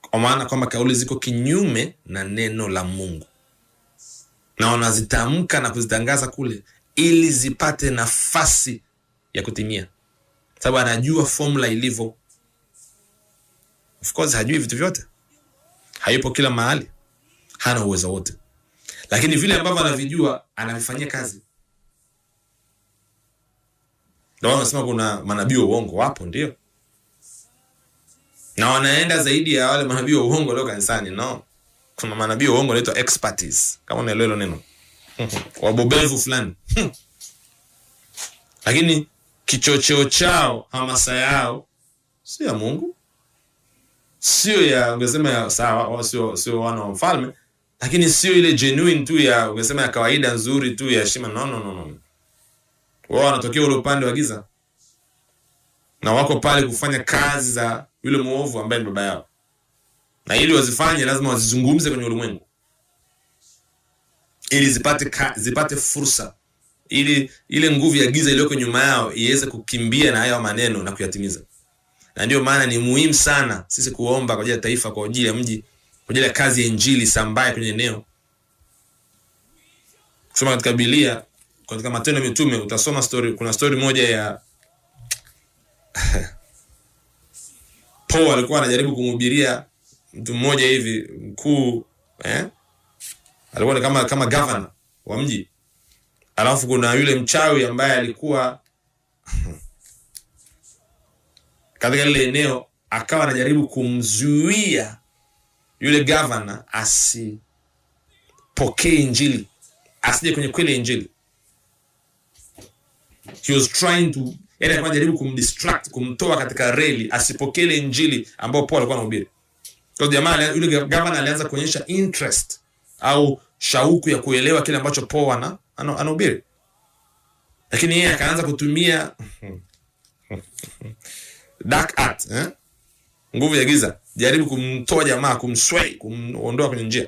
kwa maana kwamba kauli ziko kinyume na neno la Mungu, na wanazitamka na kuzitangaza kule ili zipate nafasi ya kutimia, sababu anajua formula ilivyo. Of course hajui vitu vyote, hayupo kila mahali, hana uwezo wote, lakini vile ambavyo anavijua anavifanyia kazi. Ndio wanasema kuna manabii wa uongo, wapo ndio, na wanaenda zaidi ya wale manabii wa uongo leo kanisani. No, kuna manabii wa uongo wanaitwa expertise, kama unaelewa hilo neno, wabobevu fulani lakini kichocheo chao, hamasa yao sio ya Mungu, sio ya ungesema ya sawa, sio wana wa mfalme, lakini sio ile genuine tu ya ungesema ya kawaida nzuri tu ya heshima. No. Wao wanatokea ule upande wa giza, na wako pale kufanya kazi za yule muovu ambaye ni baba yao, na ili wazifanye lazima wazizungumze kwenye ulimwengu ili zipate fursa, ili ile nguvu ya giza iliyoko nyuma yao iweze kukimbia na hayo maneno na kuyatimiza. Na ndio maana ni muhimu sana sisi kuomba kwa ajili ya taifa, kwa ajili ya mji, kwa ajili ya kazi ya injili sambaye kwenye eneo. Kusoma katika Biblia, katika Matendo ya Mitume utasoma story, kuna story moja ya Paul alikuwa anajaribu kumhubiria mtu mmoja hivi mkuu, alikuwa ni kama governor wa mji. Alafu kuna yule mchawi ambaye alikuwa katika ile eneo, akawa anajaribu kumzuia yule governor asipokee injili, asije kwenye kweli injili. He was trying to, yani alikuwa anajaribu kumdistract, kumtoa katika reli, asipokee injili ambao Paul alikuwa anahubiri. Kwa jamaa yule governor alianza kuonyesha interest au shauku ya kuelewa kile ambacho Paul anahubiri, lakini yeye akaanza kutumia dark art, nguvu ya giza, jaribu kumtoa jamaa, kumsway, kumuondoa kwenye njia.